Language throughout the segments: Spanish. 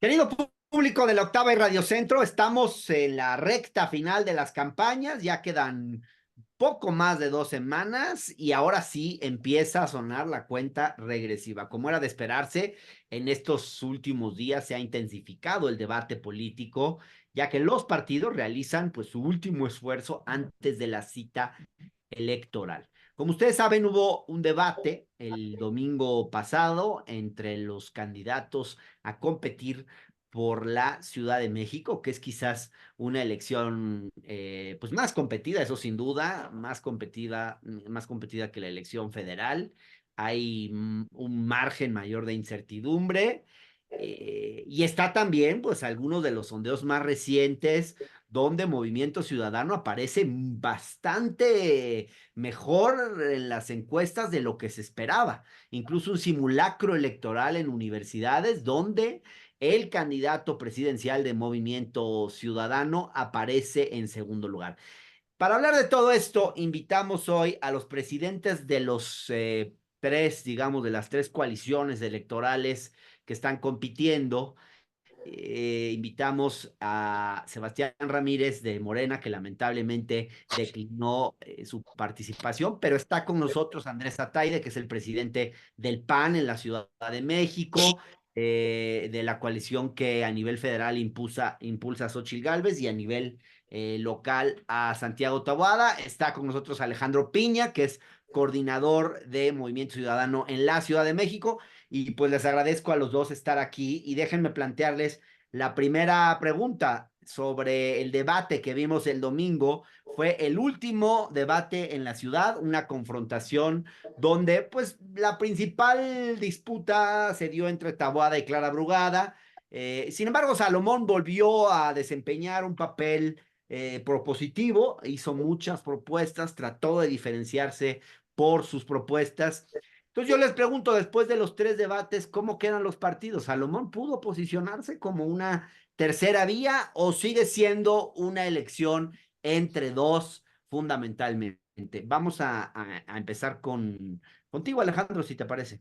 Querido público de la Octava y Radio Centro, estamos en la recta final de las campañas, ya quedan poco más de 2 semanas y ahora sí empieza a sonar la cuenta regresiva. Como era de esperarse, en estos últimos días se ha intensificado el debate político, ya que los partidos realizan pues su último esfuerzo antes de la cita electoral. Como ustedes saben, hubo un debate el domingo pasado entre los candidatos a competir por la Ciudad de México, que es quizás una elección pues más competida, eso sin duda, más competida que la elección federal. Hay un margen mayor de incertidumbre. Y está también, pues, algunos de los sondeos más recientes donde Movimiento Ciudadano aparece bastante mejor en las encuestas de lo que se esperaba. Incluso un simulacro electoral en universidades donde el candidato presidencial de Movimiento Ciudadano aparece en segundo lugar. Para hablar de todo esto, invitamos hoy a los presidentes de los tres, digamos, de las tres coaliciones electorales que están compitiendo. Invitamos a Sebastián Ramírez de Morena, que lamentablemente declinó su participación, pero está con nosotros Andrés Ataide, que es el presidente del PAN en la Ciudad de México, de la coalición que a nivel federal impulsa a Xóchitl Gálvez y a nivel local a Santiago Taboada. Está con nosotros Alejandro Piña, que es coordinador de Movimiento Ciudadano en la Ciudad de México. Y pues les agradezco a los dos estar aquí y déjenme plantearles la primera pregunta sobre el debate que vimos el domingo. Fue el último debate en la ciudad, una confrontación donde pues la principal disputa se dio entre Taboada y Clara Brugada. Sin embargo, Salomón volvió a desempeñar un papel propositivo, hizo muchas propuestas, trató de diferenciarse por sus propuestas. Entonces yo les pregunto, después de los tres debates, ¿cómo quedan los partidos? ¿Salomón pudo posicionarse como una tercera vía o sigue siendo una elección entre dos fundamentalmente? Vamos a empezar contigo, Alejandro, si te parece.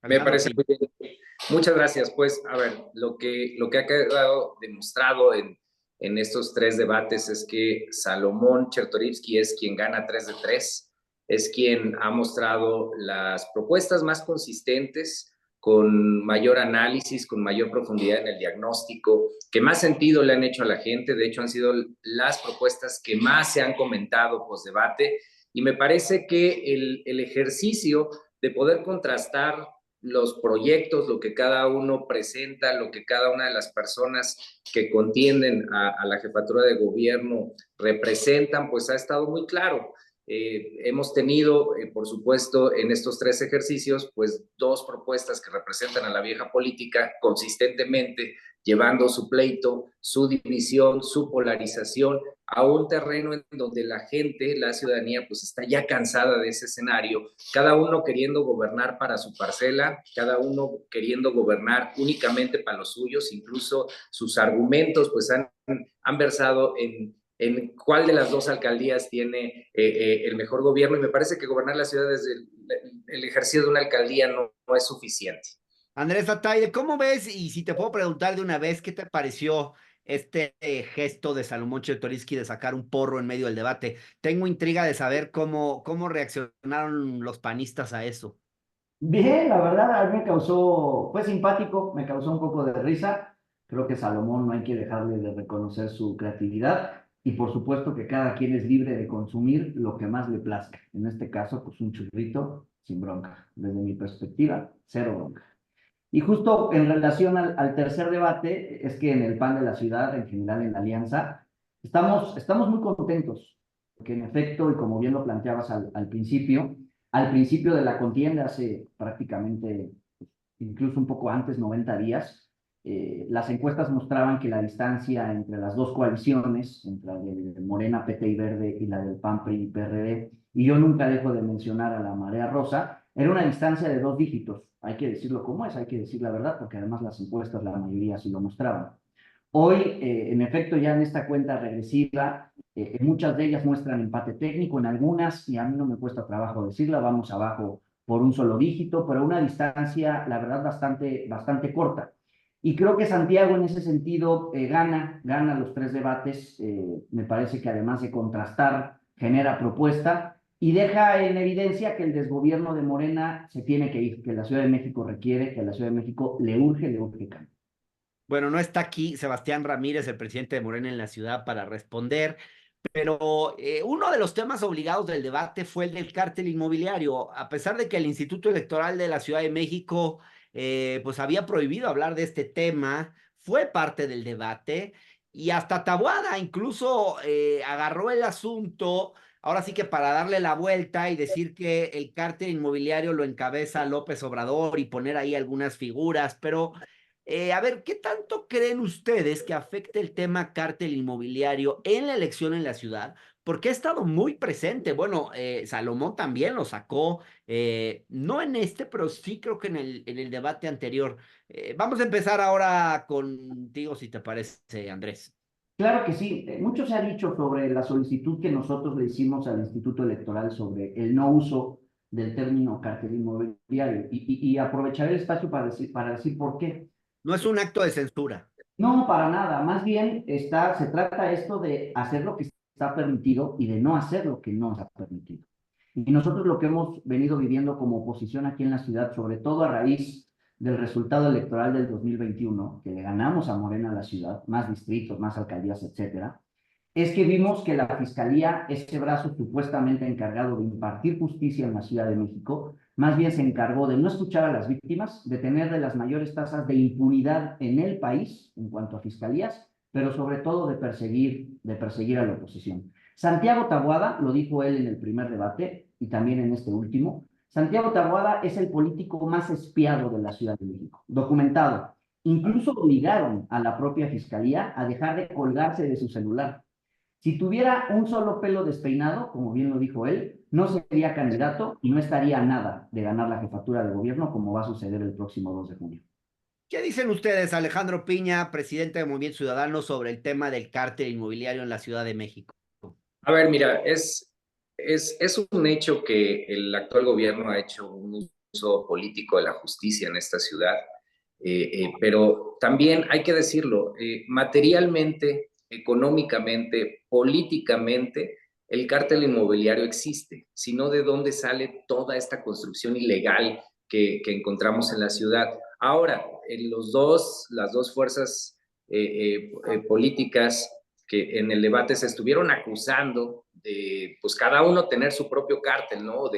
Me Alejandro parece Pi. muy bien. Muchas gracias. Pues, a ver, lo que ha quedado demostrado en estos tres debates es que Salomón Chertorivsky es quien gana 3 de 3, es quien ha mostrado las propuestas más consistentes, con mayor análisis, con mayor profundidad en el diagnóstico, que más sentido le han hecho a la gente. De hecho, han sido las propuestas que más se han comentado post debate. Y me parece que el ejercicio de poder contrastar los proyectos, lo que cada uno presenta, lo que cada una de las personas que contienden a la jefatura de gobierno representan, pues ha estado muy claro. Hemos tenido, por supuesto, en estos tres ejercicios, pues dos propuestas que representan a la vieja política consistentemente, llevando su pleito, su división, su polarización a un terreno en donde la gente, la ciudadanía, pues está ya cansada de ese escenario, cada uno queriendo gobernar para su parcela, cada uno queriendo gobernar únicamente para los suyos. Incluso sus argumentos pues han versado en cuál de las dos alcaldías tiene el mejor gobierno, y me parece que gobernar la ciudad desde el ejercicio de una alcaldía no es suficiente. Andrés Ataide, ¿cómo ves? Y si te puedo preguntar de una vez, ¿qué te pareció este gesto de Salomón Chertorivsky de sacar un porro en medio del debate? Tengo intriga de saber cómo reaccionaron los panistas a eso. Bien, la verdad, a mí me causó, fue simpático, me causó un poco de risa. Creo que Salomón no hay que dejarle de reconocer su creatividad y por supuesto que cada quien es libre de consumir lo que más le plazca. En este caso, pues un churrito sin bronca. Desde mi perspectiva, cero bronca. Y justo en relación al tercer debate, es que en el PAN de la ciudad, en general en la Alianza, estamos muy contentos, porque en efecto, y como bien lo planteabas al principio de la contienda, hace prácticamente, incluso un poco antes, 90 días, las encuestas mostraban que la distancia entre las dos coaliciones, entre la de Morena, PT y Verde y la del PAN, PRI y PRD, y yo nunca dejo de mencionar a la Marea Rosa, era una distancia de 2 dígitos. Hay que decirlo como es, hay que decir la verdad, porque además las encuestas, la mayoría sí lo mostraban. Hoy, en efecto, ya en esta cuenta regresiva, muchas de ellas muestran empate técnico, en algunas, y a mí no me cuesta trabajo decirla, vamos abajo por un solo dígito, pero una distancia, la verdad, bastante corta. Y creo que Santiago en ese sentido gana los tres debates. Me parece que además de contrastar, genera propuesta y deja en evidencia que el desgobierno de Morena se tiene que ir, que la Ciudad de México requiere, que a la Ciudad de México le urge cambio. Bueno, no está aquí Sebastián Ramírez, el presidente de Morena en la ciudad, para responder, pero uno de los temas obligados del debate fue el del cártel inmobiliario, a pesar de que el Instituto Electoral de la Ciudad de México pues había prohibido hablar de este tema, fue parte del debate y hasta Taboada incluso agarró el asunto, ahora sí que para darle la vuelta y decir que el cártel inmobiliario lo encabeza López Obrador y poner ahí algunas figuras, pero a ver, ¿qué tanto creen ustedes que afecte el tema cártel inmobiliario en la elección en la ciudad? Porque ha estado muy presente. Bueno, Salomón también lo sacó, no en este, pero sí creo que en el debate anterior. Vamos a empezar ahora contigo, si te parece, Andrés. Claro que sí. Mucho se ha dicho sobre la solicitud que nosotros le hicimos al Instituto Electoral sobre el no uso del término cartel inmobiliario y aprovechar el espacio para decir por qué. No es un acto de censura. No, para nada. Más bien se trata esto de hacer lo que está permitido y de no hacer lo que no está permitido. Y nosotros lo que hemos venido viviendo como oposición aquí en la ciudad, sobre todo a raíz del resultado electoral del 2021, que le ganamos a Morena a la ciudad, más distritos, más alcaldías, etcétera, es que vimos que la Fiscalía, ese brazo supuestamente encargado de impartir justicia en la Ciudad de México, más bien se encargó de no escuchar a las víctimas, de tener de las mayores tasas de impunidad en el país en cuanto a fiscalías, pero sobre todo de perseguir a la oposición. Santiago Taboada, lo dijo él en el primer debate y también en este último, Santiago Taboada es el político más espiado de la Ciudad de México, documentado. Incluso obligaron a la propia fiscalía a dejar de colgarse de su celular. Si tuviera un solo pelo despeinado, como bien lo dijo él, no sería candidato y no estaría a nada de ganar la jefatura de gobierno como va a suceder el próximo 2 de junio. ¿Qué dicen ustedes, Alejandro Piña, presidente de Movimiento Ciudadano, sobre el tema del cártel inmobiliario en la Ciudad de México? A ver, mira, es un hecho que el actual gobierno ha hecho un uso político de la justicia en esta ciudad, pero también hay que decirlo, materialmente, económicamente, políticamente, el cártel inmobiliario existe, sino de dónde sale toda esta construcción ilegal que encontramos en la ciudad. Ahora, las dos fuerzas políticas que en el debate se estuvieron acusando de, pues, cada uno tener su propio cártel, ¿no?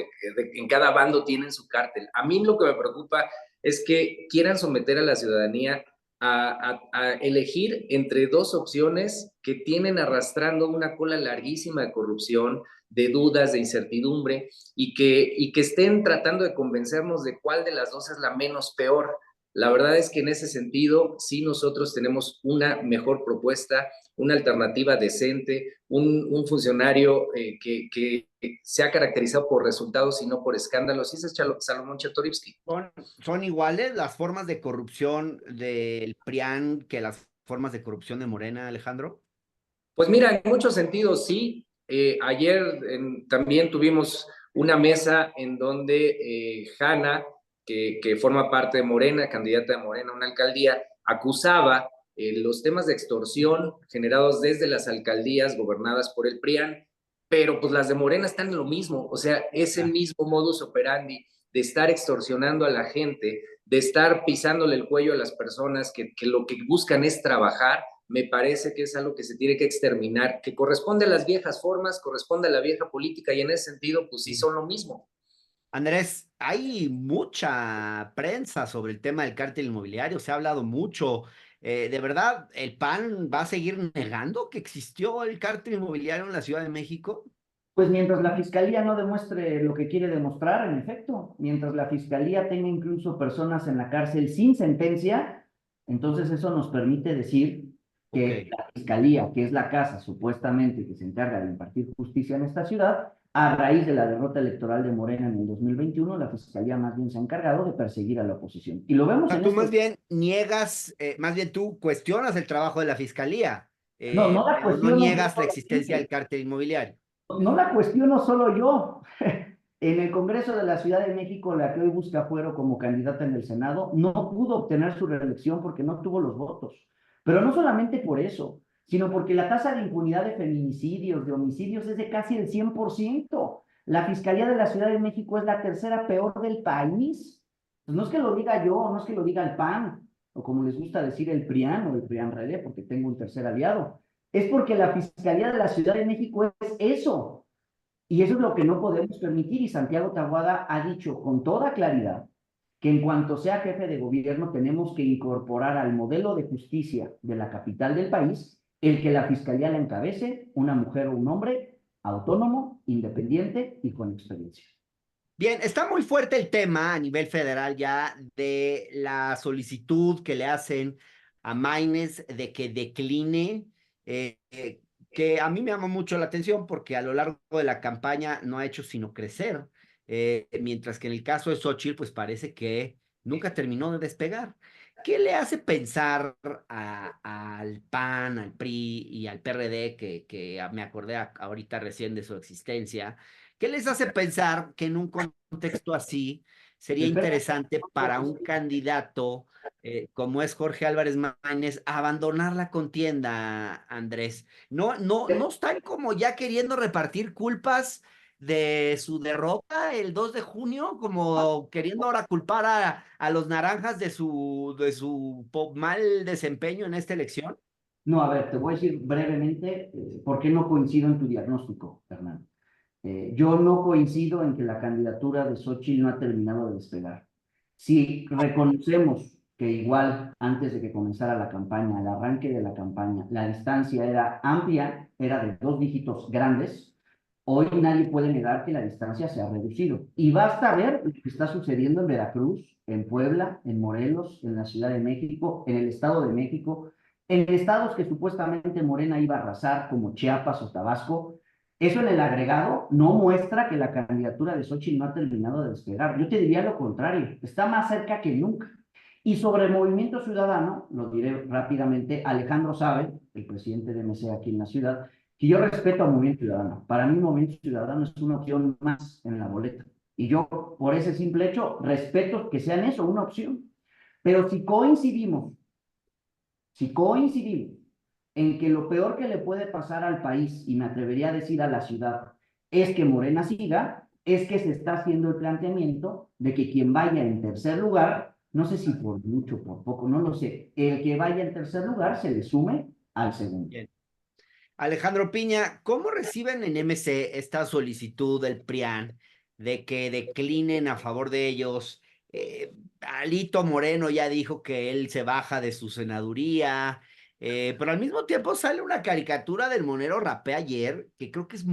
En cada bando tienen su cártel. A mí lo que me preocupa es que quieran someter a la ciudadanía a elegir entre dos opciones que tienen arrastrando una cola larguísima de corrupción, de dudas, de incertidumbre, y que estén tratando de convencernos de cuál de las dos es la menos peor. La verdad es que en ese sentido, sí nosotros tenemos una mejor propuesta, una alternativa decente, un funcionario que se ha caracterizado por resultados y no por escándalos, y ese es Salomón Chertorivsky. ¿Son iguales las formas de corrupción del PRIAN que las formas de corrupción de Morena, Alejandro? Pues mira, en muchos sentidos sí. Ayer también tuvimos una mesa en donde Hanna, que forma parte de Morena, candidata de Morena a una alcaldía, acusaba los temas de extorsión generados desde las alcaldías gobernadas por el PRIAN, pero pues las de Morena están en lo mismo, o sea, ese mismo modus operandi de estar extorsionando a la gente, de estar pisándole el cuello a las personas que lo que buscan es trabajar. Me parece que es algo que se tiene que exterminar, que corresponde a las viejas formas, corresponde a la vieja política, y en ese sentido, pues sí son lo mismo. Andrés, hay mucha prensa sobre el tema del cártel inmobiliario, se ha hablado mucho. ¿De verdad el PAN va a seguir negando que existió el cártel inmobiliario en la Ciudad de México? Pues mientras la fiscalía no demuestre lo que quiere demostrar, en efecto, mientras la fiscalía tenga incluso personas en la cárcel sin sentencia, entonces eso nos permite decir que Ok. la fiscalía, que es la casa supuestamente que se encarga de impartir justicia en esta ciudad, a raíz de la derrota electoral de Morena en el 2021, la fiscalía más bien se ha encargado de perseguir a la oposición. Y lo O vemos sea, en tú este. más bien niegas, más bien tú cuestionas el trabajo de la fiscalía, No, no la pero no cuestiono yo niegas la existencia solamente. del cártel inmobiliario. No la cuestiono solo yo. En el Congreso de la Ciudad de México, la que hoy busca fuero como candidata en el Senado, no pudo obtener su reelección porque no tuvo los votos. Pero no solamente por eso, sino porque la tasa de impunidad de feminicidios, de homicidios, es de casi el 100%. La Fiscalía de la Ciudad de México es la tercera peor del país. Pues no es que lo diga yo, no es que lo diga el PAN, o como les gusta decir el PRIAN o el PRIAN-RD, porque tengo un tercer aliado. Es porque la Fiscalía de la Ciudad de México es eso. Y eso es lo que no podemos permitir. Y Santiago Taboada ha dicho con toda claridad que en cuanto sea jefe de gobierno tenemos que incorporar al modelo de justicia de la capital del país el que la fiscalía la encabece una mujer o un hombre autónomo, independiente y con experiencia. Bien, está muy fuerte el tema a nivel federal ya de la solicitud que le hacen a Maines de que decline, que a mí me llama mucho la atención porque a lo largo de la campaña no ha hecho sino crecer, mientras que en el caso de Xóchitl, pues parece que nunca terminó de despegar. ¿Qué le hace pensar al PAN, al PRI y al PRD, que me acordé ahorita recién de su existencia? ¿Qué les hace pensar que en un contexto así sería interesante para un candidato como es Jorge Álvarez Maínez abandonar la contienda, Andrés? No están como ya queriendo repartir culpas de su derrota el 2 de junio, como queriendo ahora culpar a los naranjas de su mal desempeño en esta elección? No, a ver, te voy a decir brevemente por qué no coincido en tu diagnóstico, Fernando. Yo no coincido en que la candidatura de Xóchitl no ha terminado de despegar. Si reconocemos que igual antes de que comenzara la campaña, el arranque de la campaña, la distancia era amplia, era de 2 dígitos grandes, hoy nadie puede negar que la distancia se ha reducido. Y basta ver lo que está sucediendo en Veracruz, en Puebla, en Morelos, en la Ciudad de México, en el Estado de México, en estados que supuestamente Morena iba a arrasar, como Chiapas o Tabasco. Eso en el agregado no muestra que la candidatura de Xóchitl no ha terminado de despegar. Yo te diría lo contrario, está más cerca que nunca. Y sobre el Movimiento Ciudadano, lo diré rápidamente, Alejandro sabe, el presidente de MC aquí en la ciudad, que yo respeto al Movimiento Ciudadano. Para mí, Movimiento Ciudadano es una opción más en la boleta. Y yo, por ese simple hecho, respeto que sean eso, una opción. Pero si coincidimos en que lo peor que le puede pasar al país, y me atrevería a decir a la ciudad, es que Morena siga, es que se está haciendo el planteamiento de que quien vaya en tercer lugar, no sé si por mucho, por poco, no lo sé, el que vaya en tercer lugar se le sume al segundo. Bien. Alejandro Piña, ¿cómo reciben en MC esta solicitud del PRIAN de que declinen a favor de ellos? Alito Moreno ya dijo que él se baja de su senaduría, pero al mismo tiempo sale una caricatura del Monero Rapé ayer, que creo que es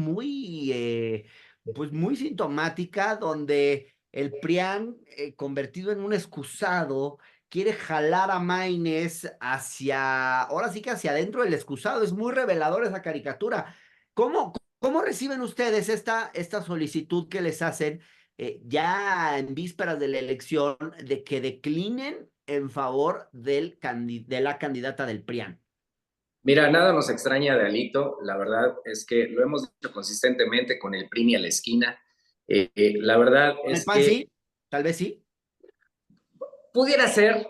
pues muy sintomática, donde el PRIAN, convertido en un excusado, quiere jalar a Maines ahora sí que hacia adentro del excusado. Es muy revelador esa caricatura. ¿Cómo reciben ustedes esta solicitud que les hacen ya en vísperas de la elección de que declinen en favor de la candidata del PRIAN? Mira, nada nos extraña de Alito, la verdad es que lo hemos dicho consistentemente con el PRI ni a la esquina. La verdad ¿Con el es PAN que sí? Tal vez sí. pudiera ser,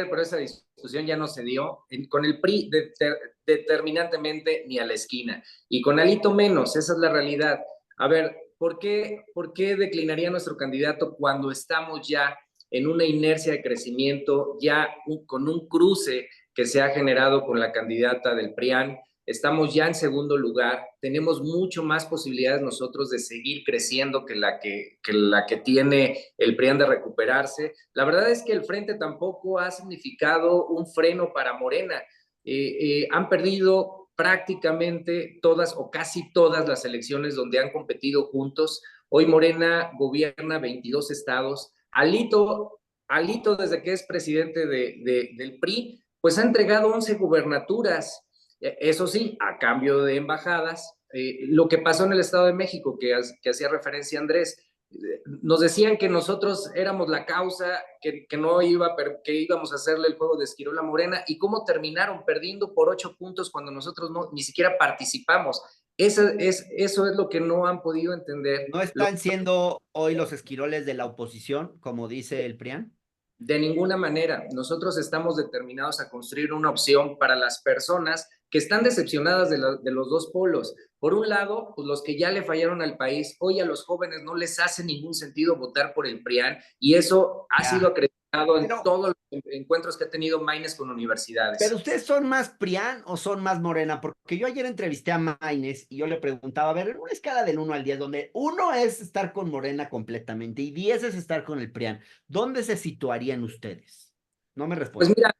pero esa discusión ya no se dio. Con el PRI determinantemente ni a la esquina. Y con Alito menos, esa es la realidad. A ver, ¿por qué declinaría nuestro candidato cuando estamos ya en una inercia de crecimiento, ya con un cruce que se ha generado con la candidata del PRIAN? Estamos ya en segundo lugar, tenemos mucho más posibilidades nosotros de seguir creciendo que la que tiene el PRIAN de recuperarse. La verdad es que el frente tampoco ha significado un freno para Morena. Han perdido prácticamente todas o casi todas las elecciones donde han competido juntos. Hoy Morena gobierna 22 estados. Alito desde que es presidente del PRI, pues ha entregado 11 gubernaturas. Eso sí, a cambio de embajadas. Lo que pasó en el Estado de México, que hacía referencia Andrés, nos decían que nosotros éramos la causa, que íbamos a hacerle el juego de Esquirola Morena, y cómo terminaron perdiendo por 8 puntos cuando nosotros ni siquiera participamos. Eso es lo que no han podido entender. ¿No están siendo hoy los esquiroles de la oposición, como dice el PRIAN? De ninguna manera. Nosotros estamos determinados a construir una opción para las personas que están decepcionadas de los dos polos. Por un lado, pues los que ya le fallaron al país, hoy a los jóvenes no les hace ningún sentido votar por el PRIAN, y eso ha sido acreditado en todos los encuentros que ha tenido Maines con universidades. ¿Pero ustedes son más PRIAN o son más Morena? Porque yo ayer entrevisté a Maines y yo le preguntaba, a ver, en una escala del 1 al 10, donde 1 es estar con Morena completamente y 10 es estar con el PRIAN, ¿dónde se situarían ustedes? No me responden. Pues mira,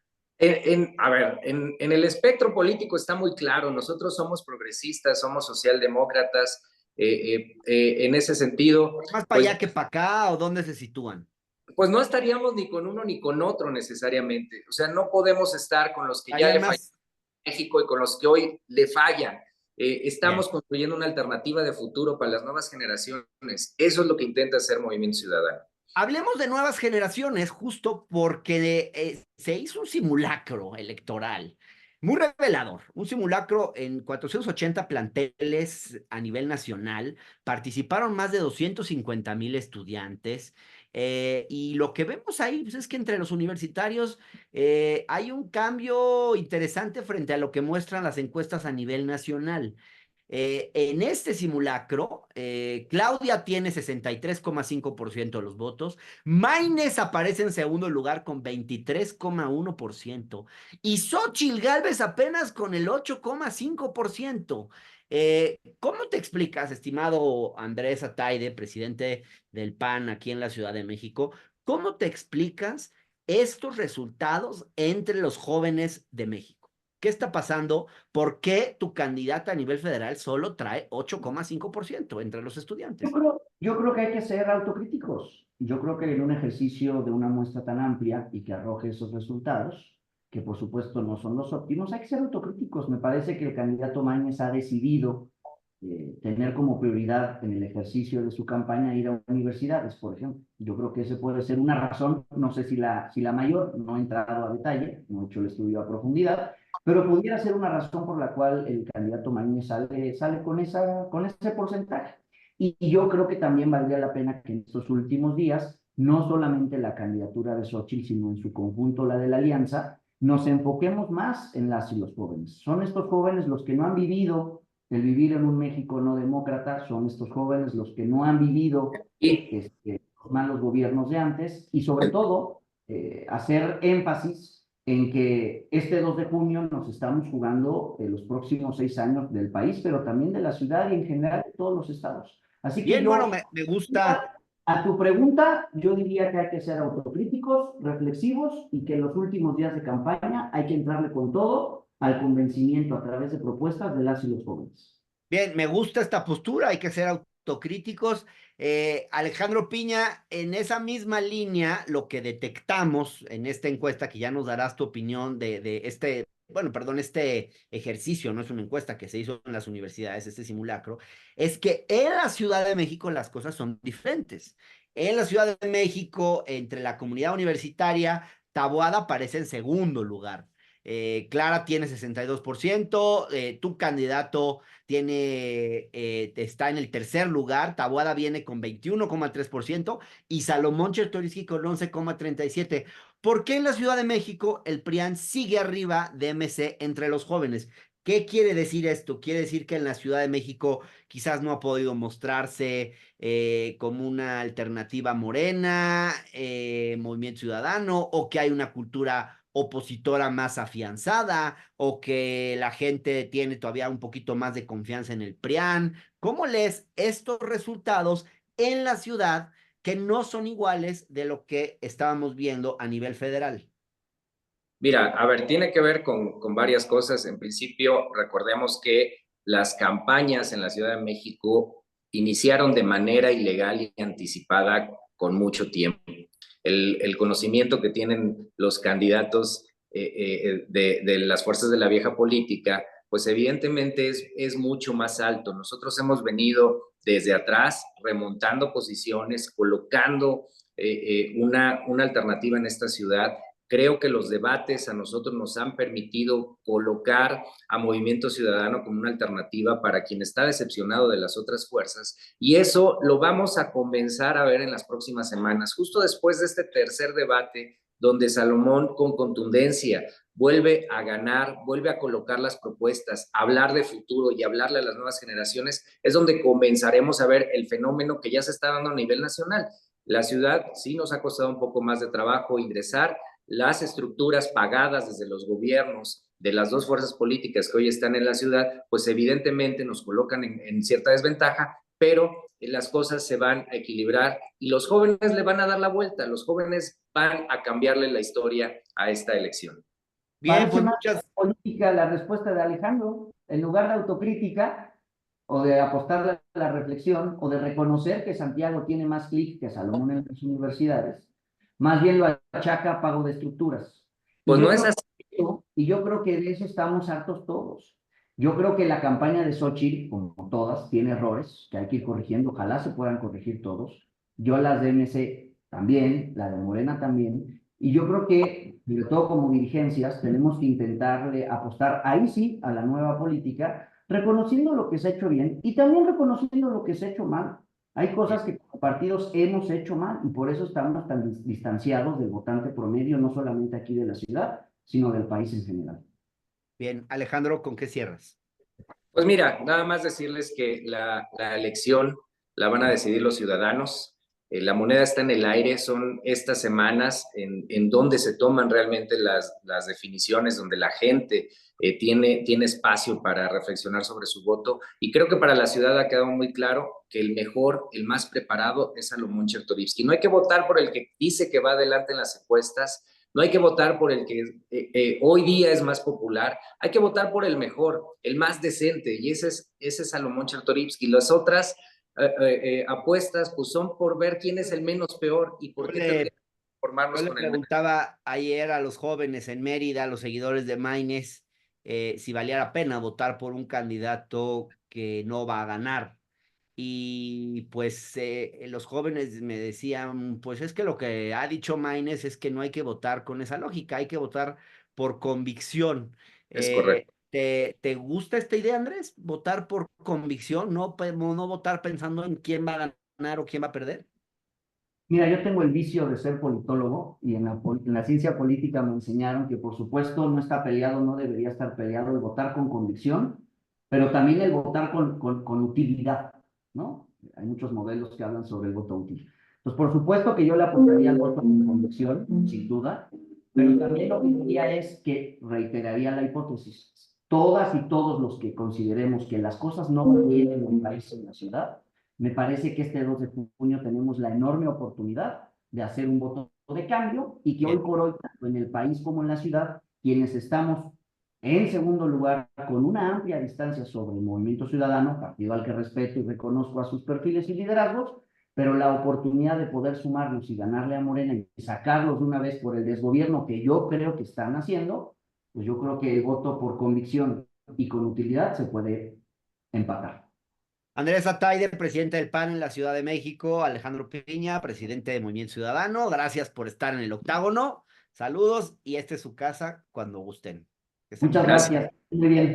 a ver, en el espectro político está muy claro, nosotros somos progresistas, somos socialdemócratas, en ese sentido, ¿Más para pues, allá que para acá o dónde se sitúan? pues no estaríamos ni con uno ni con otro necesariamente. O sea, no podemos estar con los que ya le fallan a México y con los que hoy le fallan. Estamos construyendo una alternativa de futuro para las nuevas generaciones. Eso es lo que intenta hacer Movimiento Ciudadano. Hablemos de nuevas generaciones, justo porque se hizo un simulacro electoral muy revelador, un simulacro en 480 planteles a nivel nacional, participaron más de 250,000 estudiantes, y lo que vemos ahí pues, es que entre los universitarios hay un cambio interesante frente a lo que muestran las encuestas a nivel nacional. En este simulacro, Claudia tiene 63,5% de los votos, Maines aparece en segundo lugar con 23,1% y Xóchitl Gálvez apenas con el 8,5%. ¿Cómo te explicas, estimado Andrés Ataide, presidente del PAN aquí en la Ciudad de México, cómo te explicas estos resultados entre los jóvenes de México? ¿Qué está pasando? ¿Por qué tu candidata a nivel federal solo trae 8,5% entre los estudiantes? Yo creo que hay que ser autocríticos. Yo creo que en un ejercicio de una muestra tan amplia y que arroje esos resultados, que por supuesto no son los óptimos, hay que ser autocríticos. Me parece que el candidato Mañez ha decidido tener como prioridad en el ejercicio de su campaña ir a universidades, por ejemplo. Yo creo que ese puede ser una razón, no sé si la mayor, no he entrado a detalle, no he hecho el estudio a profundidad, pero pudiera ser una razón por la cual el candidato Mañez sale con ese porcentaje. Y yo creo que también valdría la pena que en estos últimos días, no solamente la candidatura de Xóchitl, sino en su conjunto la de la alianza, nos enfoquemos más en las y los jóvenes. Son estos jóvenes los que no han vivido el vivir en un México no demócrata, son estos jóvenes los que no han vivido los malos gobiernos de antes y sobre todo hacer énfasis en que este 2 de junio nos estamos jugando los próximos 6 años del país, pero también de la ciudad y en general de todos los estados. Así que Bien, bueno, me gusta. A tu pregunta, yo diría que hay que ser autocríticos, reflexivos y que en los últimos días de campaña hay que entrarle con todo al convencimiento a través de propuestas de las y los jóvenes. Bien, me gusta esta postura, hay que ser autocríticos. Alejandro Piña, en esa misma línea, lo que detectamos en esta encuesta, que ya nos darás tu opinión de este, bueno, perdón, este ejercicio, no es una encuesta que se hizo en las universidades, este simulacro, es que en la Ciudad de México las cosas son diferentes. En la Ciudad de México, entre la comunidad universitaria, Taboada aparece en segundo lugar. Clara tiene 62%, tu candidato está en el tercer lugar, Taboada viene con 21,3% y Salomón Chertorivsky con 11,37%. ¿Por qué en la Ciudad de México el PRIAN sigue arriba de MC entre los jóvenes? ¿Qué quiere decir esto? Quiere decir que en la Ciudad de México quizás no ha podido mostrarse como una alternativa morena, Movimiento Ciudadano, o que hay una cultura opositora más afianzada, o que la gente tiene todavía un poquito más de confianza en el PRIAN. ¿Cómo lees estos resultados en la ciudad que no son iguales de lo que estábamos viendo a nivel federal? Mira, a ver, tiene que ver con varias cosas. En principio, recordemos que las campañas en la Ciudad de México iniciaron de manera ilegal y anticipada con mucho tiempo. El conocimiento que tienen los candidatos de las fuerzas de la vieja política, pues evidentemente es mucho más alto. Nosotros hemos venido desde atrás remontando posiciones, colocando una alternativa en esta ciudad Creo que los debates a nosotros nos han permitido colocar a Movimiento Ciudadano como una alternativa para quien está decepcionado de las otras fuerzas, y eso lo vamos a comenzar a ver en las próximas semanas, justo después de este tercer debate, donde Salomón con contundencia vuelve a ganar, vuelve a colocar las propuestas, hablar de futuro y hablarle a las nuevas generaciones, es donde comenzaremos a ver el fenómeno que ya se está dando a nivel nacional. La ciudad sí nos ha costado un poco más de trabajo ingresar, las estructuras pagadas desde los gobiernos de las dos fuerzas políticas que hoy están en la ciudad, pues evidentemente nos colocan en cierta desventaja, pero las cosas se van a equilibrar y los jóvenes le van a dar la vuelta, los jóvenes van a cambiarle la historia a esta elección. Bien, Parece pues más muchas, política la respuesta de Alejandro. En lugar de autocrítica o de apostar a la reflexión o de reconocer que Santiago tiene más clic que Salomón en las universidades, más bien lo achaca a pago de estructuras. Y Pues yo no es creo así. y yo creo que de eso estamos hartos todos. Yo creo que la campaña de Xochitl, como todas, tiene errores que hay que ir corrigiendo. Ojalá se puedan corregir todos. Yo las de MC también, la de Morena también. Y yo creo que, sobre todo como dirigencias, tenemos que intentarle apostar ahí sí a la nueva política, reconociendo lo que se ha hecho bien y también reconociendo lo que se ha hecho mal. Hay cosas que como partidos hemos hecho mal y por eso estamos tan distanciados del votante promedio, no solamente aquí de la ciudad, sino del país en general. bien, Alejandro, ¿con qué cierras? Pues mira, nada más decirles que la elección la van a decidir los ciudadanos. La moneda está en el aire, son estas semanas en donde se toman realmente las definiciones, donde la gente tiene espacio para reflexionar sobre su voto. Y creo que para la ciudad ha quedado muy claro que el mejor, el más preparado es Salomón Chertorivsky. No hay que votar por el que dice que va adelante en las encuestas, no hay que votar por el que hoy día es más popular, hay que votar por el mejor, el más decente, y ese es Salomón Chertorivsky. Las otras apuestas pues son por ver quién es el menos peor y por Yo qué tendríamos le, que yo formarnos le con el menos. preguntaba ayer a los jóvenes en Mérida, a los seguidores de Maines, si valía la pena votar por un candidato que no va a ganar. Y pues los jóvenes me decían, pues es que lo que ha dicho Maines es que no hay que votar con esa lógica, hay que votar por convicción. Es correcto. ¿Te gusta esta idea, Andrés? ¿Votar por convicción, no votar pensando en quién va a ganar o quién va a perder? Mira, yo tengo el vicio de ser politólogo y en la ciencia política me enseñaron que por supuesto no está peleado, no debería estar peleado el votar con convicción, pero también el votar con utilidad, ¿no? Hay muchos modelos que hablan sobre el voto útil. Pues por supuesto que yo le apoyaría al voto con convicción, sin duda, pero también lo que diría es que reiteraría la hipótesis. Todas y todos los que consideremos que las cosas no van bien en el país, en la ciudad, me parece que este 2 de junio tenemos la enorme oportunidad de hacer un voto de cambio y que hoy Bien. por hoy, tanto en el país como en la ciudad, quienes estamos en segundo lugar con una amplia distancia sobre el Movimiento Ciudadano, partido al que respeto y reconozco a sus perfiles y liderazgos, pero la oportunidad de poder sumarnos y ganarle a Morena y sacarlos de una vez por el desgobierno que yo creo que están haciendo, pues yo creo que el voto por convicción y con utilidad se puede empatar. Andrés Ataide, presidente del PAN en la Ciudad de México, Alejandro Piña, presidente de Movimiento Ciudadano, gracias por estar en el octágono, saludos y esta es su casa cuando gusten. Que estén muy Muchas bien. Gracias. gracias. Muy bien.